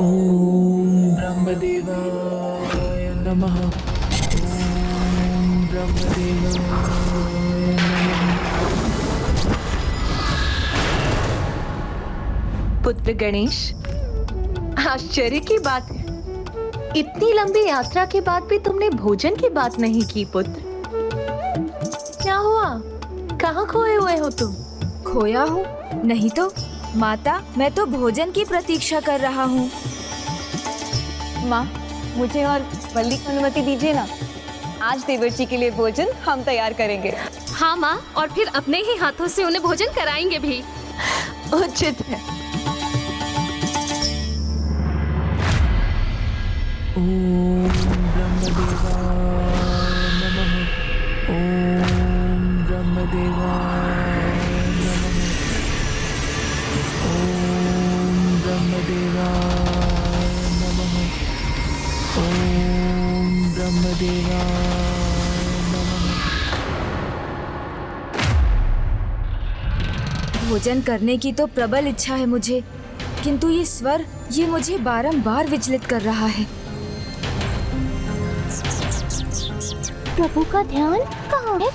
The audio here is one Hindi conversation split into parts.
ओम ब्रह्मदेवाय नमः। ओम ब्रह्मदेवाय नमः। पुत्र गणेश, आश्चर्य की बात है, इतनी लंबी यात्रा के बाद भी तुमने भोजन की बात नहीं की पुत्र। क्या हुआ? कहाँ खोए हुए हो तुम? खोया हूँ? नहीं तो माता, मैं तो भोजन की प्रतीक्षा कर रहा हूँ। माँ, मुझे और वल्ली को अनुमति दीजिए ना। आज देवर जी के लिए भोजन हम तैयार करेंगे। हाँ माँ, और फिर अपने ही हाथों से उन्हें भोजन कराएंगे भी। उचित है। ओम ब्रह्मदेवाय नमः। ओम ब्रह्मदेवाय नमः। ओम ब्रह्मदेवाय नमः। ओम ब्रह्मदेवाय नमः। भोजन करने की तो प्रबल इच्छा है मुझे, किंतु ये स्वर ये मुझे बारंबार विचलित कर रहा है। प्रभु का ध्यान कहाँ है?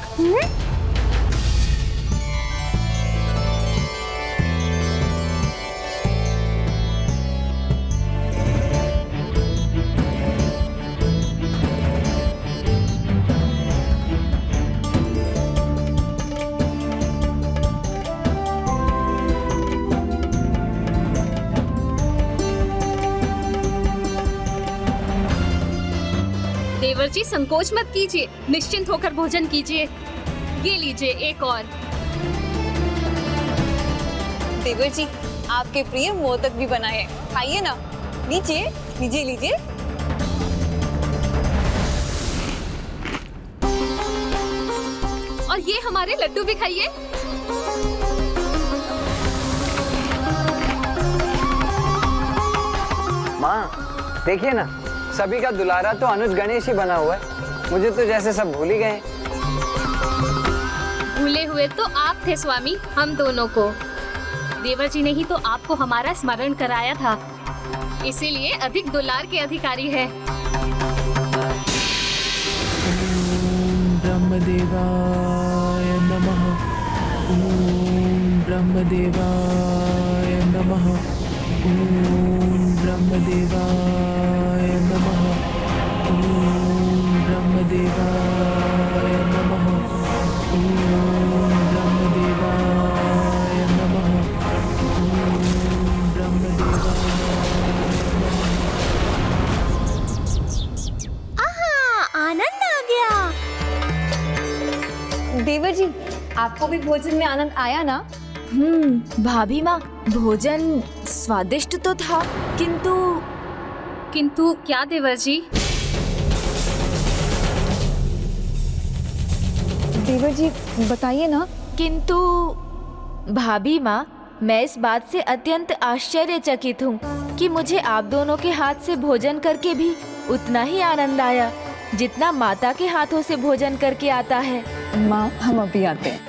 देवर जी संकोच मत कीजिए, निश्चिंत होकर भोजन कीजिए। ये लीजिए एक और। देवर जी, आपके प्रिय मोदक भी बनाए हैं, खाइए ना। लीजिए लीजिए लीजिए। और ये हमारे लड्डू भी खाइए। माँ, देखिए ना, सभी का दुलारा तो अनुज गणेश ही बना हुआ है। मुझे तो जैसे सब भूल ही गए। भूले हुए तो आप थे स्वामी, हम दोनों को। देवर जी ने ही तो आपको हमारा स्मरण कराया था, इसीलिए अधिक दुलार के अधिकारी है। ओम ब्रह्मदेवाय नमः। ओम ब्रह्मदेवाय नमः। ओम ब्रह्मदेवाय नमः। ओम ब्रह्मदेवाय नमः। ओम ब्रह्मदेवाय नमः। ओम ब्रह्मदेवाय। आहा, आनंद आ गया। देवर जी, आपको भी भोजन में आनंद आया ना? भाभी माँ, भोजन स्वादिष्ट तो था, किंतु क्या देवर जी? देवर जी बताइए ना। किंतु भाभी माँ, मैं इस बात से अत्यंत आश्चर्यचकित हूँ कि मुझे आप दोनों के हाथ से भोजन करके भी उतना ही आनंद आया जितना माता के हाथों से भोजन करके आता है। माँ, हम अभी आते हैं।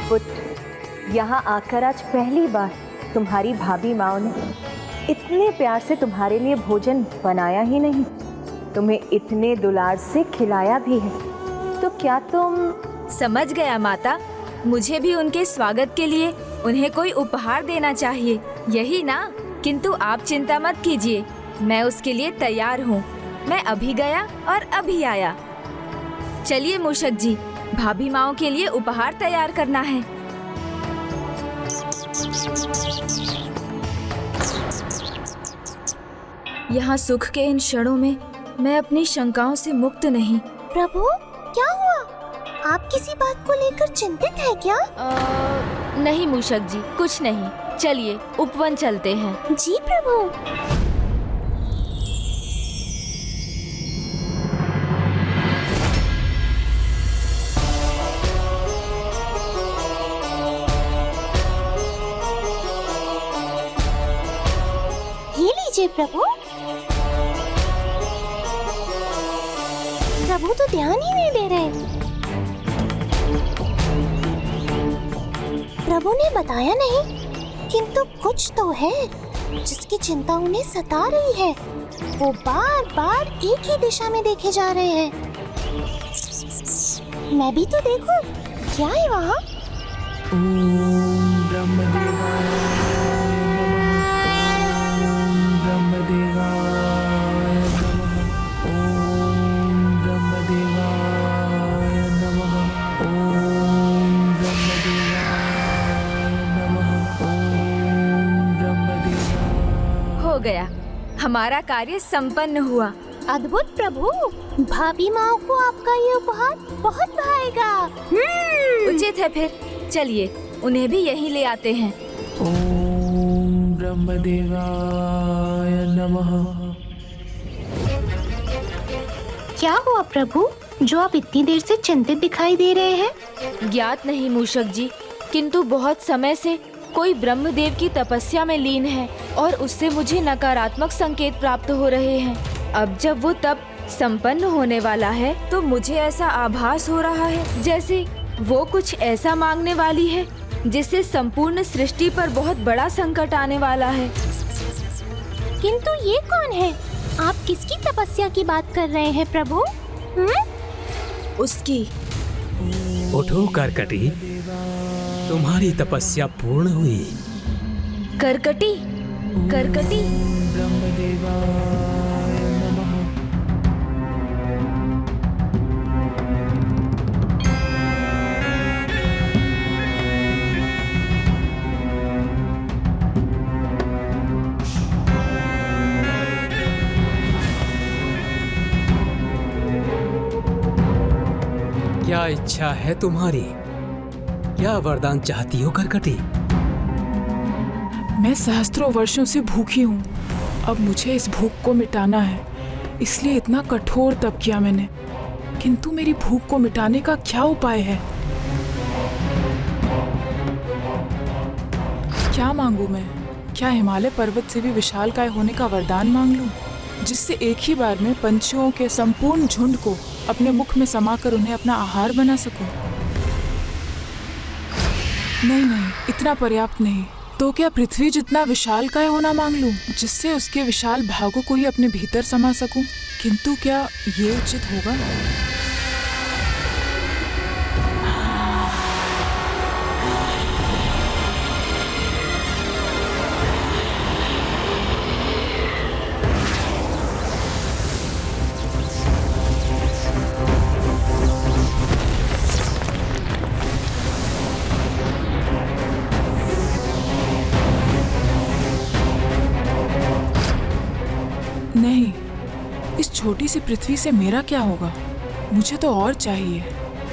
पुत्र, यहाँ आकर आज पहली बार तुम्हारी भाभी माँ ने इतने प्यार से तुम्हारे लिए भोजन बनाया ही नहीं, तुम्हें इतने दुलार से खिलाया भी है। तो क्या तुम? समझ गया माता, मुझे भी उनके स्वागत के लिए उन्हें कोई उपहार देना चाहिए, यही ना? किंतु आप चिंता मत कीजिए, मैं उसके लिए तैयार हूँ। मैं अभी गया और अभी आया। चलिए मूषक जी, भाभी माओ के लिए उपहार तैयार करना है। यहाँ सुख के इन क्षणों में मैं अपनी शंकाओं से मुक्त नहीं। प्रभु, क्या हुआ? आप किसी बात को लेकर चिंतित है क्या? नहीं मूषक जी, कुछ नहीं। चलिए उपवन चलते हैं। जी प्रभु। ये लीजिए प्रभु। प्रभु तो ध्यान ही नहीं दे रहे। प्रभु ने बताया नहीं किंतु कुछ तो है जिसकी चिंता उन्हें सता रही है। वो बार बार एक ही दिशा में देखे जा रहे हैं। मैं भी तो देखूं, क्या है वहाँ? ओम ब्रह्मदेवाय नमः। ओम ब्रह्मदेवाय नमः। ओम ब्रह्मदेवाय नमः। ओम ब्रह्मदेवाय। हो गया, हमारा कार्य संपन्न हुआ। अद्भुत प्रभु, भाभी माँ को आपका ये उपहार बहुत भाएगा। उचित है, फिर चलिए उन्हें भी यहीं ले आते हैं। ओम ब्रह्मदेवाय नमः। क्या हुआ प्रभु, जो आप इतनी देर से चिंतित दिखाई दे रहे हैं? ज्ञात नहीं मूषक जी, किंतु बहुत समय से कोई ब्रह्मदेव की तपस्या में लीन है और उससे मुझे नकारात्मक संकेत प्राप्त हो रहे हैं। अब जब वो तप संपन्न होने वाला है तो मुझे ऐसा आभास हो रहा है जैसे वो कुछ ऐसा मांगने वाली है जिससे संपूर्ण सृष्टि पर बहुत बड़ा संकट आने वाला है। किंतु ये कौन है? आप किसकी तपस्या की बात कर रहे हैं प्रभु? उसकी। उठो करकटी, तुम्हारी तपस्या पूर्ण हुई। करकटी, करकटी। ब्रह्मदेवाय नमः। क्या इच्छा है तुम्हारी? क्या वरदान चाहती हो करकटी? मैं सहस्त्रों वर्षों से भूखी हूँ। अब मुझे इस भूख को मिटाना है, इसलिए इतना कठोर तप किया मैंने। किंतु मेरी भूख को मिटाने का क्या उपाय है? क्या मांगू मैं? क्या हिमालय पर्वत से भी विशालकाय होने का वरदान मांग लूं, जिससे एक ही बार में पंछियों के संपूर्ण झुंड को अपने मुख में समाकर उन्हें अपना आहार बना सकूं? नहीं, इतना पर्याप्त नहीं। तो क्या पृथ्वी जितना विशालकाय होना मांग लूं, जिससे उसके विशाल भागों को ही अपने भीतर समा सकूं? किंतु क्या ये उचित होगा? नहीं, इस छोटी सी पृथ्वी से मेरा क्या होगा? मुझे तो और चाहिए,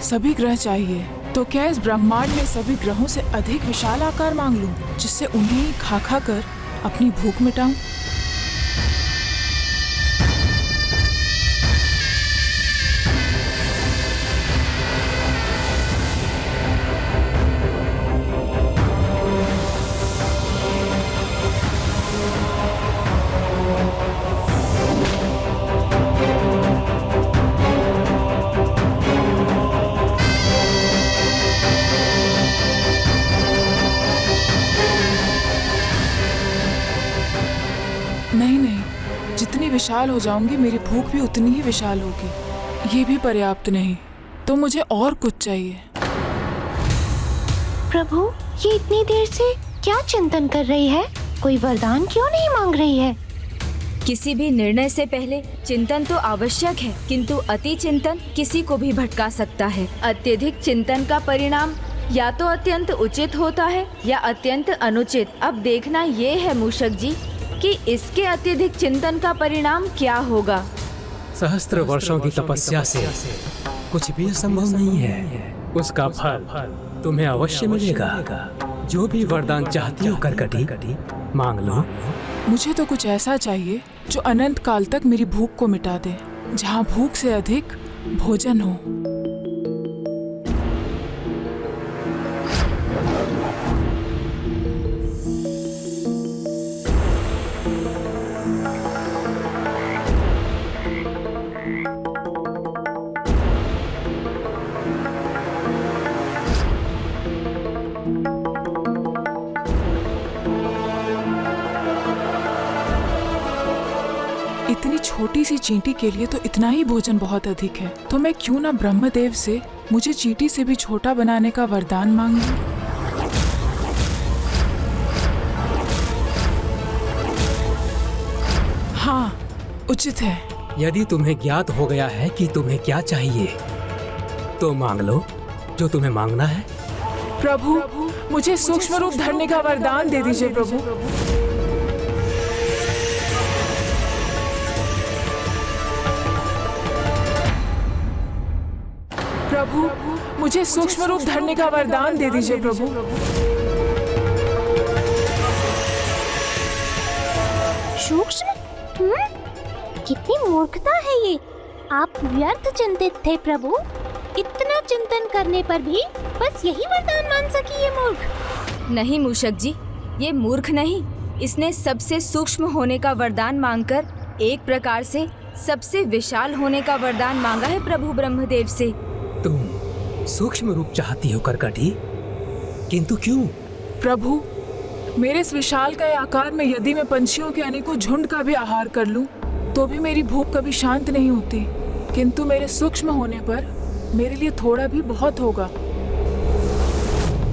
सभी ग्रह चाहिए। तो क्या इस ब्रह्मांड में सभी ग्रहों से अधिक विशाल आकार मांग लूं, जिससे उन्हें खा खा कर अपनी भूख मिटाऊं? नहीं, जितनी विशाल हो जाऊंगी मेरी भूख भी उतनी ही विशाल होगी। ये भी पर्याप्त नहीं, तो मुझे और कुछ चाहिए। प्रभु, ये इतनी देर से क्या चिंतन कर रही है? कोई वरदान क्यों नहीं मांग रही है? किसी भी निर्णय से पहले चिंतन तो आवश्यक है, किंतु अति चिंतन किसी को भी भटका सकता है। अत्यधिक चिंतन का परिणाम या तो अत्यंत उचित होता है या अत्यंत अनुचित। अब देखना ये है मूषक जी कि इसके अत्यधिक चिंतन का परिणाम क्या होगा। सहस्त्र वर्षों की तपस्या से कुछ भी असंभव नहीं है। उसका फल तुम्हें अवश्य मिलेगा। जो भी वरदान चाहती हो करकटी, मांग लो। मुझे तो कुछ ऐसा चाहिए जो अनंत काल तक मेरी भूख को मिटा दे, जहाँ भूख से अधिक भोजन हो। इतनी छोटी सी चींटी के लिए तो इतना ही भोजन बहुत अधिक है। तो मैं क्यों ना ब्रह्मदेव से मुझे चींटी से भी छोटा बनाने का वरदान मांग लूं। हाँ, उचित है। यदि तुम्हें ज्ञात हो गया है कि तुम्हें क्या चाहिए, तो मांग लो जो तुम्हें मांगना है। प्रभु, मुझे सूक्ष्म रूप धरने का वरदान दे दीजिए प्रभु। प्रभु, मुझे सूक्ष्म रूप धरने का वरदान दे दीजिए प्रभु। सूक्ष्म? कितनी मूर्खता है ये। आप व्यर्थ चिंतित थे प्रभु। इतना चिंतन करने पर भी बस यही वरदान मान सकी ये मूर्ख। नहीं मूषक जी, ये मूर्ख नहीं, इसने सबसे सूक्ष्म होने का वरदान मांगकर एक प्रकार से सबसे विशाल होने का वरदान मांगा है प्रभु ब्रह्मदेव से। तुम सूक्ष्म रूप चाहती हो करकटी, किंतु क्यों? प्रभु, मेरे इस विशालकाय आकार में यदि मैं पंछियों के अनेकों झुंड का भी आहार कर लूं, तो भी मेरी भूख कभी शांत नहीं होती। किंतु मेरे सूक्ष्म होने पर मेरे लिए थोड़ा भी बहुत होगा।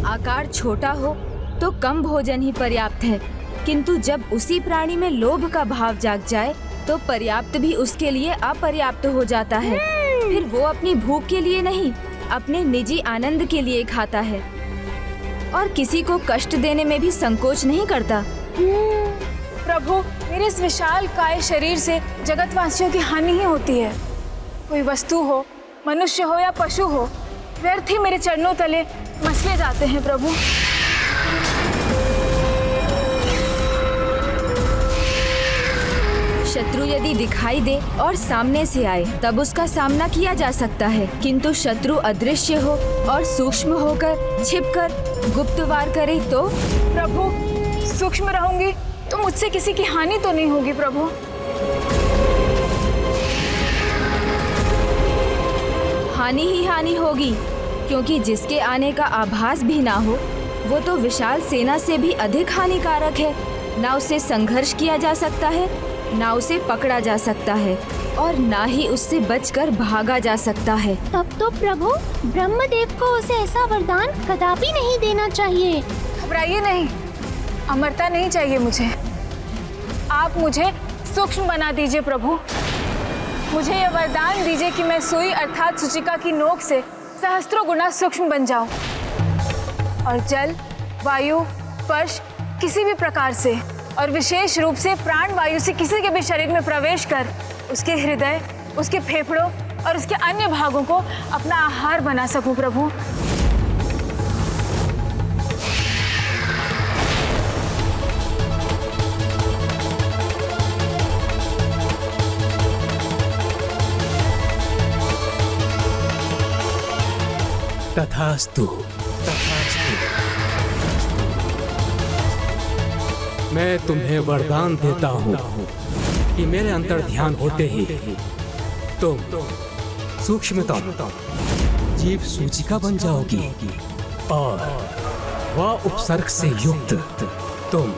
आकार छोटा हो तो कम भोजन ही पर्याप्त है, किंतु जब उसी प्राणी में लोभ का भाव जाग जाए तो पर्याप्त भी उसके लिए अपर्याप्त हो जाता है। फिर वो अपनी भूख के लिए नहीं, अपने निजी आनंद के लिए खाता है और किसी को कष्ट देने में भी संकोच नहीं करता। प्रभु, मेरे इस विशाल काय शरीर से जगतवासियों की हानि ही होती है। कोई वस्तु हो, मनुष्य हो या पशु हो, व्यर्थ ही मेरे चरणों तले मसले जाते हैं प्रभु। शत्रु यदि दिखाई दे और सामने से आए तब उसका सामना किया जा सकता है, किंतु शत्रु अदृश्य हो और सूक्ष्म होकर छिपकर गुप्त वार करे तो? प्रभु, सूक्ष्म रहूंगी तो मुझसे किसी की हानि तो नहीं होगी प्रभु। हानि ही हानि होगी, क्योंकि जिसके आने का आभास भी ना हो वो तो विशाल सेना से भी अधिक हानिकारक है। ना उससे संघर्ष किया जा सकता है, ना उसे पकड़ा जा सकता है और ना ही उससे बचकर भागा जा सकता है। तब तो प्रभु ब्रह्मदेव को उसे ऐसा वरदान कदापि नहीं देना चाहिए। घबराइए नहीं, अमरता नहीं चाहिए मुझे। आप मुझे सूक्ष्म बना दीजिए प्रभु। मुझे यह वरदान दीजिए कि मैं सुई अर्थात सूचिका की नोक से सहस्त्रों गुना सूक्ष्म बन जाऊं और जल, वायु, स्पर्श किसी भी प्रकार से और विशेष रूप से प्राण वायु से किसी के भी शरीर में प्रवेश कर उसके हृदय, उसके फेफड़ों और उसके अन्य भागों को अपना आहार बना सकूं प्रभु। तथास्तु। मैं तुम्हें वरदान देता हूँ कि मेरे अंतर ध्यान होते ही तुम सूक्ष्मतम जीव सूचिका बन जाओगी और वह उपसर्ग से युक्त तुम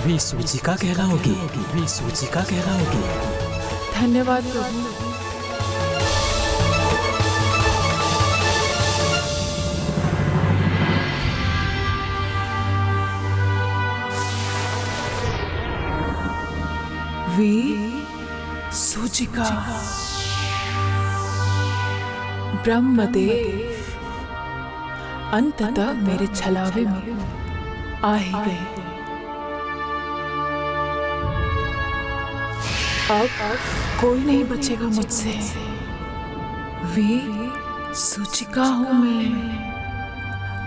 भी सूचिका कहलाओगी, भी सूचिका कहलाओगी। धन्यवाद प्रभु। सूचिका। ब्रह्मदेव अंततः मेरे छलावे में आ ही गए। अब कोई नहीं बचेगा मुझसे। सूचिका हूँ मैं।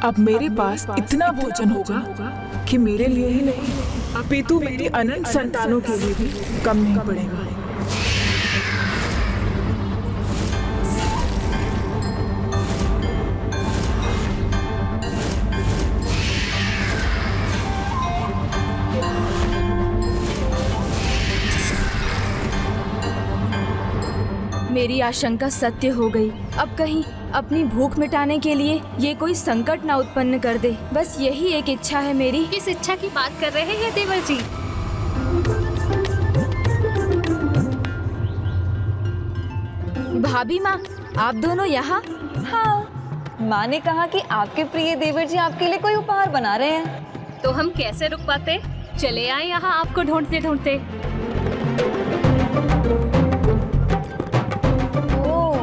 अब मेरे पास इतना भोजन होगा कि मेरे लिए ही नहीं अपितु मेरी अनंत संतानों के लिए भी कम नहीं पड़ेगा। मेरी आशंका सत्य हो गई। अब कहीं अपनी भूख मिटाने के लिए ये कोई संकट ना उत्पन्न कर दे। बस यही एक इच्छा है मेरी। किस इच्छा की बात कर रहे हैं देवर जी? भाभी माँ, आप दोनों यहाँ? हाँ, माँ ने कहा कि आपके प्रिय देवर जी आपके लिए कोई उपहार बना रहे हैं। तो हम कैसे रुक पाते? चले आए यहाँ आपको ढूंढते ढूंढते। ओह,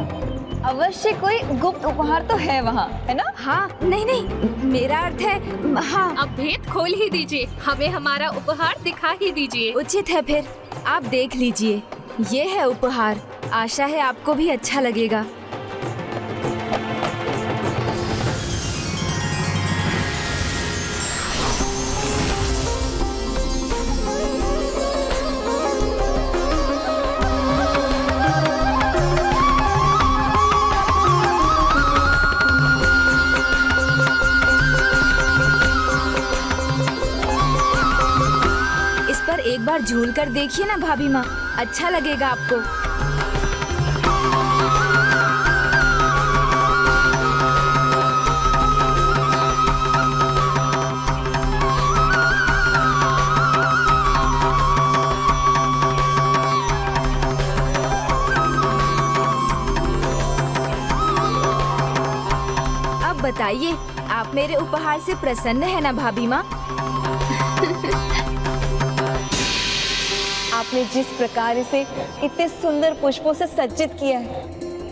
अवश्य कोई गुप्त उपहार तो है वहाँ, है ना? हाँ, नहीं नहीं, मेरा अर्थ है हाँ। अब भेद खोल ही दीजिए, हमें हमारा उपहार दिखा ही दीजिए। उचित है, फिर आप देख लीजिए। ये है उपहार, आशा है आपको भी अच्छा लगेगा। इस पर एक बार झूल कर देखिए ना भाभी माँ, अच्छा लगेगा आपको। अब बताइए, आप मेरे उपहार से प्रसन्न है ना भाभी माँ? आपने जिस प्रकार इसे इतने सुंदर पुष्पों से सज्जित किया है,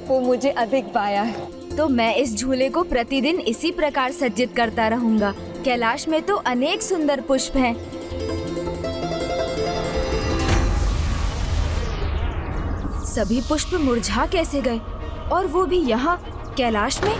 वो मुझे अधिक भाया है। तो मैं इस झूले को प्रतिदिन इसी प्रकार सज्जित करता रहूंगा। कैलाश में तो अनेक सुंदर पुष्प हैं। सभी पुष्प मुरझा कैसे गए, और वो भी यहाँ कैलाश में?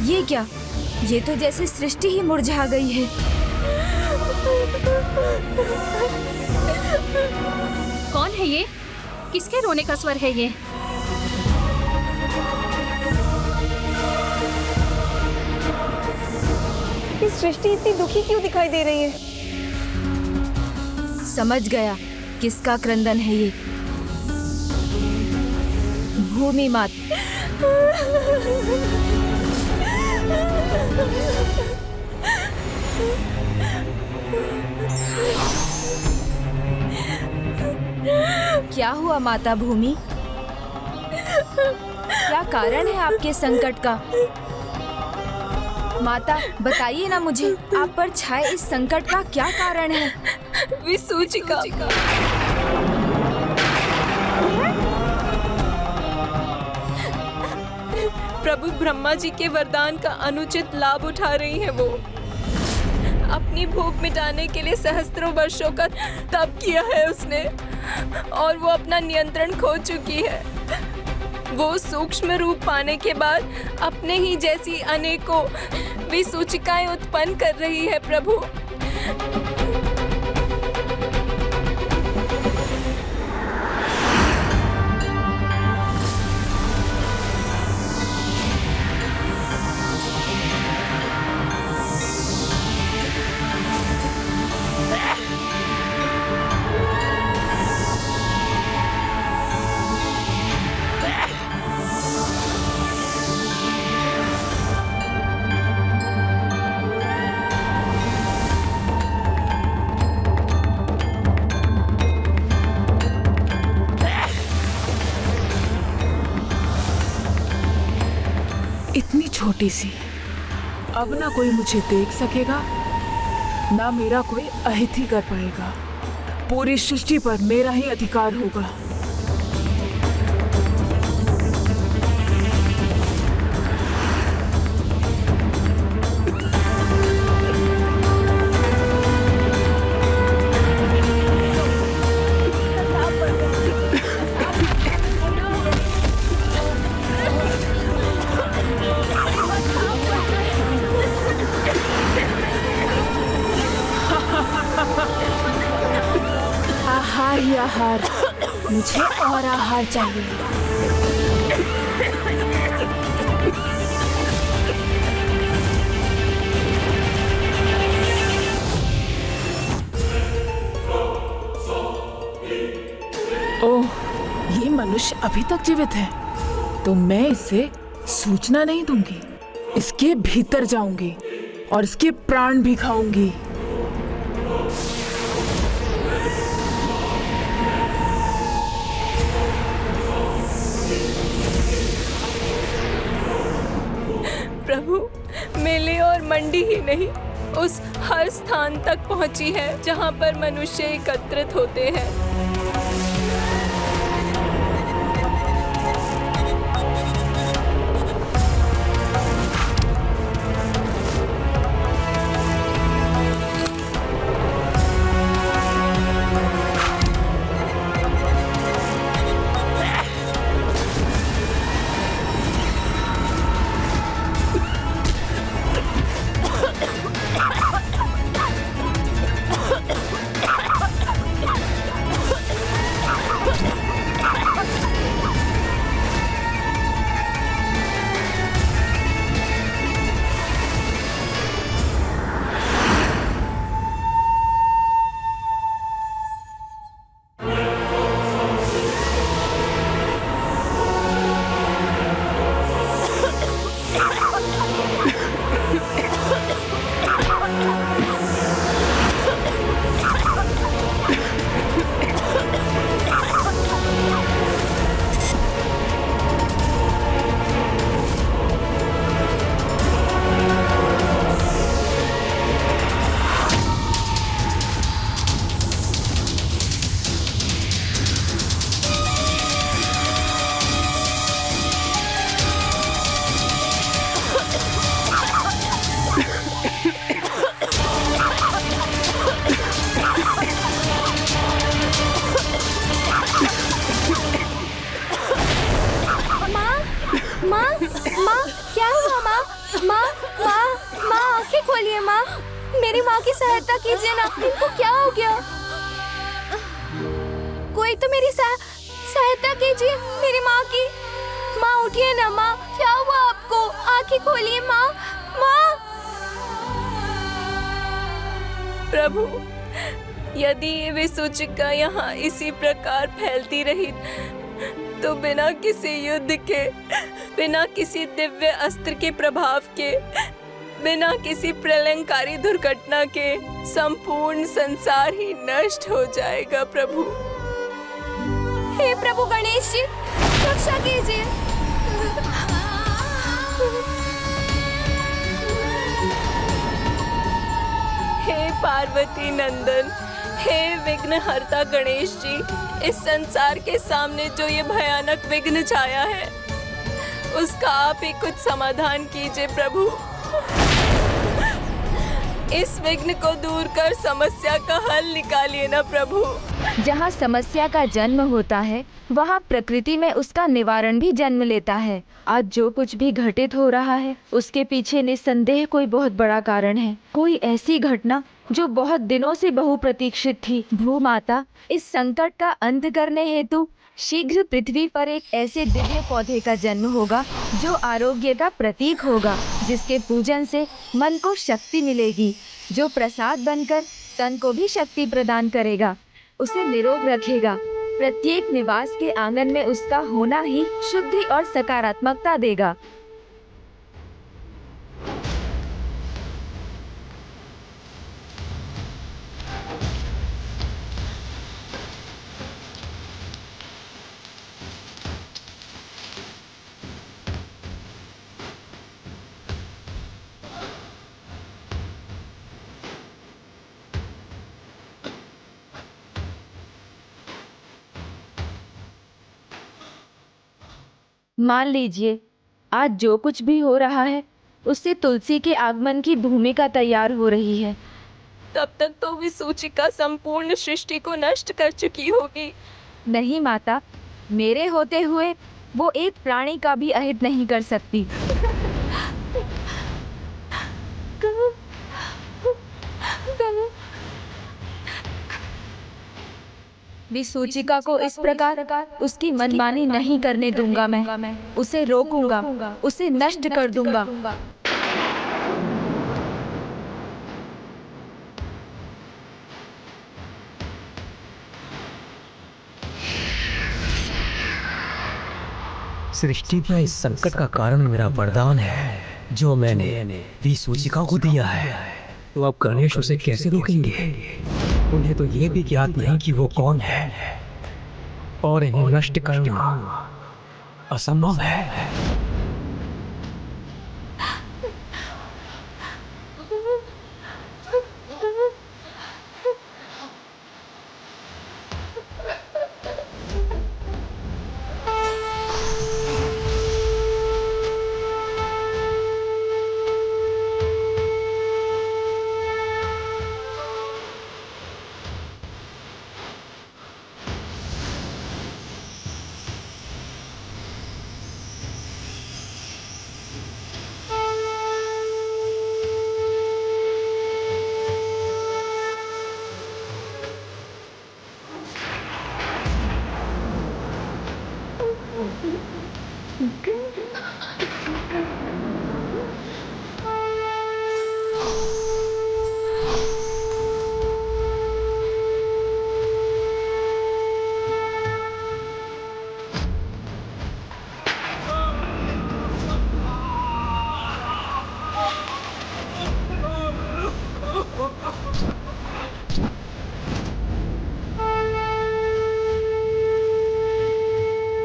ये क्या? ये तो जैसे सृष्टि ही मुरझा गई है। कौन है ये? किसके रोने का स्वर है ये? इस सृष्टि इतनी दुखी क्यों दिखाई दे रही है? समझ गया किसका क्रंदन है ये। भूमि मात। क्या हुआ माता भूमि? क्या कारण है आपके संकट का? माता बताइए ना मुझे, आप पर छाए इस संकट का क्या कारण है? विसूचिका। प्रभु ब्रह्मा जी के वरदान का अनुचित लाभ उठा रही है वो। अपनी भूख मिटाने के लिए सहस्त्रों वर्षों का तप किया है उसने, और वो अपना नियंत्रण खो चुकी है। वो सूक्ष्म रूप पाने के बाद अपने ही जैसी अनेकों विसूचिकाएं उत्पन्न कर रही है प्रभु। इतनी छोटी सी, अब ना कोई मुझे देख सकेगा, ना मेरा कोई अहिति कर पाएगा। पूरी सृष्टि पर मेरा ही अधिकार होगा। आहार ही आहार, मुझे और आहार चाहिए। ओह, ये मनुष्य मनुष्य अभी तक जीवित है तो मैं इसे सूचना नहीं दूंगी। इसके भीतर जाऊंगी और इसके प्राण भी खाऊंगी। प्रभु, मेले और मंडी ही नहीं, उस हर स्थान तक पहुंची है जहां पर मनुष्य एकत्रित होते हैं। मेरी माँ की सहायता कीजिए ना, इनको क्या हो गया? कोई तो मेरी सहायता कीजिए, मेरी माँ की। माँ उठिए ना माँ, क्या हुआ आपको? आंखें खोलिए माँ, माँ। प्रभु, यदि ये विसूचिका यहाँ इसी प्रकार फैलती रही तो बिना किसी युद्ध के, बिना किसी दिव्य अस्त्र के प्रभाव के, बिना किसी प्रलयंकारी दुर्घटना के संपूर्ण संसार ही नष्ट हो जाएगा। प्रभु, हे प्रभु गणेश जी, रक्षा कीजिए। हे पार्वती नंदन, हे विघ्नहर्ता गणेश जी, इस संसार के सामने जो ये भयानक विघ्न छाया है उसका आप ही कुछ समाधान कीजिए प्रभु। इस विघ्न को दूर कर समस्या का हल निकालिए ना प्रभु। जहाँ समस्या का जन्म होता है वहाँ प्रकृति में उसका निवारण भी जन्म लेता है। आज जो कुछ भी घटित हो रहा है उसके पीछे निस्संदेह कोई बहुत बड़ा कारण है, कोई ऐसी घटना जो बहुत दिनों से बहुप्रतीक्षित थी। भूमाता, इस संकट का अंत करने हेतु शीघ्र पृथ्वी पर एक ऐसे दिव्य पौधे का जन्म होगा जो आरोग्य का प्रतीक होगा, जिसके पूजन से मन को शक्ति मिलेगी, जो प्रसाद बनकर तन को भी शक्ति प्रदान करेगा, उसे निरोग रखेगा। प्रत्येक निवास के आंगन में उसका होना ही शुद्धि और सकारात्मकता देगा। मान लीजिए आज जो कुछ भी हो रहा है उससे तुलसी के आगमन की भूमिका तैयार हो रही है। तब तक तो विसूचिका संपूर्ण सृष्टि को नष्ट कर चुकी होगी। नहीं माता, मेरे होते हुए वो एक प्राणी का भी अहित नहीं कर सकती। विसूचिका को इस प्रकार उसकी मनमानी नहीं करने दूंगा। मैं उसे रोकूंगा, उसे नष्ट कर दूंगा। सृष्टि में इस संकट का कारण मेरा वरदान है जो मैंने विसूचिका को दिया है। तो अब गणेश उसे कैसे रोकेंगे? उन्हें तो ये भी ज्ञात नहीं कि वो कौन है और इन्हें नष्ट करना असंभव है।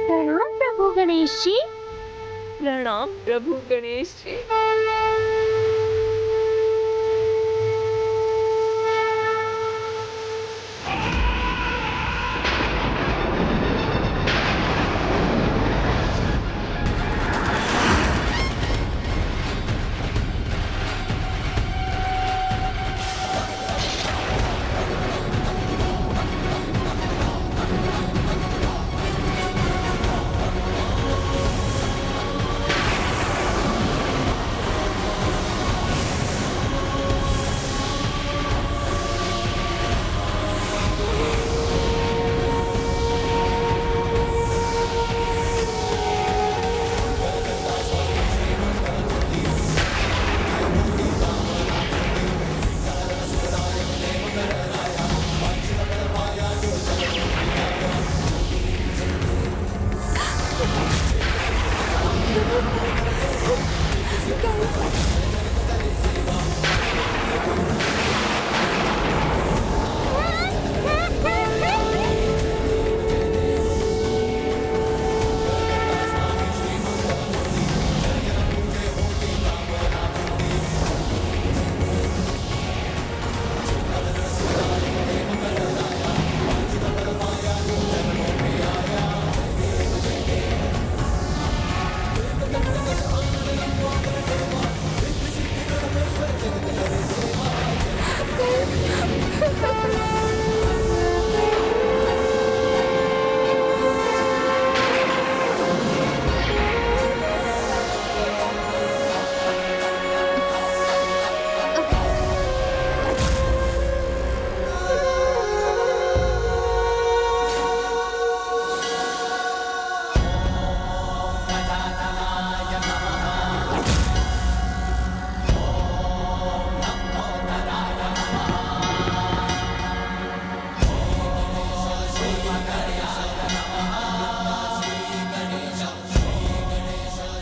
प्रणाम प्रभु गणेश जी। प्रणाम प्रभु गणेश जी।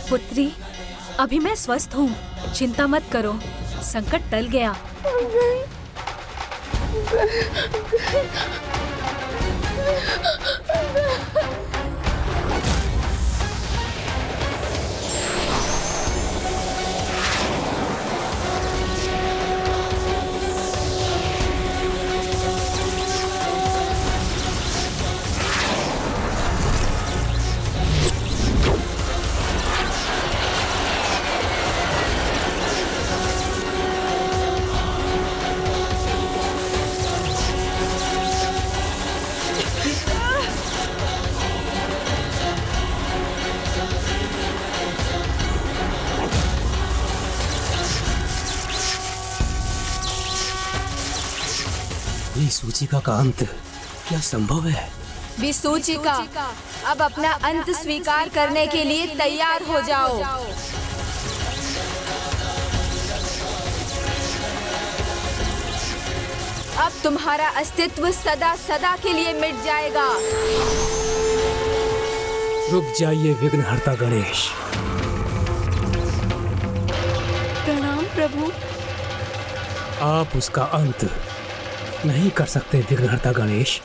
पुत्री, अभी मैं स्वस्थ हूँ, चिंता मत करो, संकट टल गया। विसूचिका का अंत क्या संभव है? विसूचिका, अब अपना अंत स्वीकार करने के लिए तैयार हो जाओ। अब तुम्हारा अस्तित्व सदा सदा के लिए मिट जाएगा। रुक जाइए विघ्नहर्ता गणेश। प्रणाम प्रभु। आप उसका अंत नहीं कर सकते विघ्नहर्ता गणेश।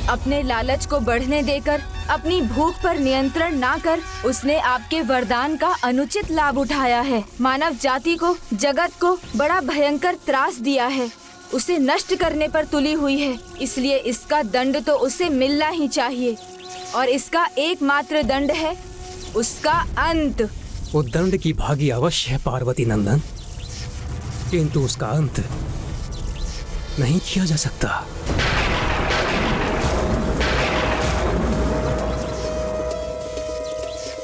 अपने लालच को बढ़ने देकर अपनी भूख पर नियंत्रण ना कर उसने आपके वरदान का अनुचित लाभ उठाया है। मानव जाति को, जगत को बड़ा भयंकर त्रास दिया है, उसे नष्ट करने पर तुली हुई है। इसलिए इसका दंड तो उसे मिलना ही चाहिए और इसका एकमात्र दंड है उसका अंत। वो दंड की भागी अवश्य है पार्वती नंदन, किंतु उसका अंत नहीं किया जा सकता।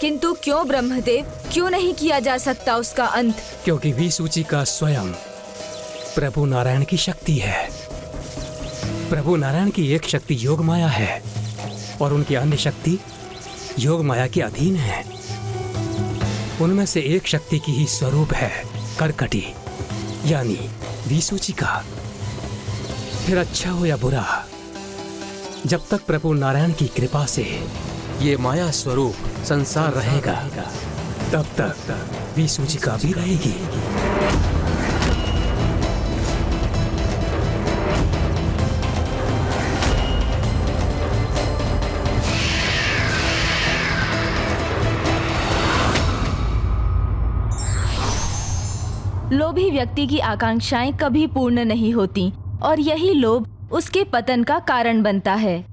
किंतु क्यों ब्रह्मदेव, क्यों नहीं किया जा सकता उसका अंत? क्योंकि विसूचिका स्वयं प्रभु नारायण की शक्ति है। प्रभु नारायण की एक शक्ति योग माया है और उनकी अन्य शक्ति योग माया के अधीन है। उनमें से एक शक्ति की ही स्वरूप है करकटी यानी विसूचिका। फिर अच्छा हो या बुरा, जब तक प्रभु नारायण की कृपा से ये माया स्वरूप संसार रहेगा तब तक विसूचिका भी रहेगी। लोभी व्यक्ति की आकांक्षाएं कभी पूर्ण नहीं होती और यही लोभ उसके पतन का कारण बनता है।